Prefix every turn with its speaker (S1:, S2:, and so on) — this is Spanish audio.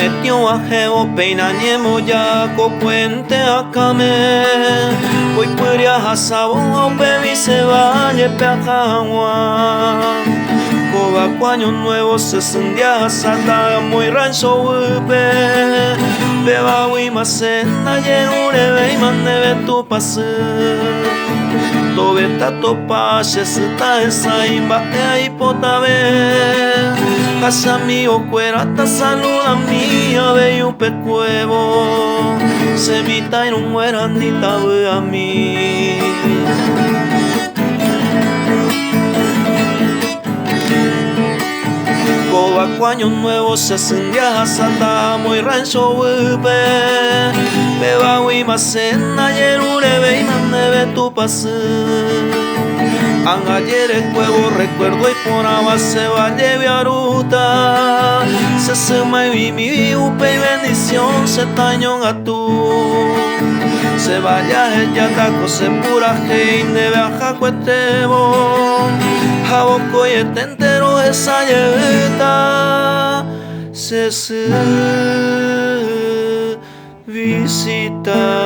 S1: Etio ajeo peina niemo ya co puente acame. Hoy puria hasabo bebi se vaya peajawa. Coba año nuevo se sendia sata muy rancho upe. Beba wi masena yeure be maneve tu pase. Tobeta topa shesita esa imba e potabe. Casa mío cuerata saluda mía ve un pecuevo. Semita y no muera ni tabe a mí. Coba año nuevo se sendia sata muy rancho upe. Beba wi masena yerure ve maneve tu pase. Ayer el juego recuerdo y por se va a ruta. Se suma y mi upe y bendición se tañón a tú. Se vaya ella taco se pura hein de baja cuetebo. Jaboco y este entero esa lleveta se visita.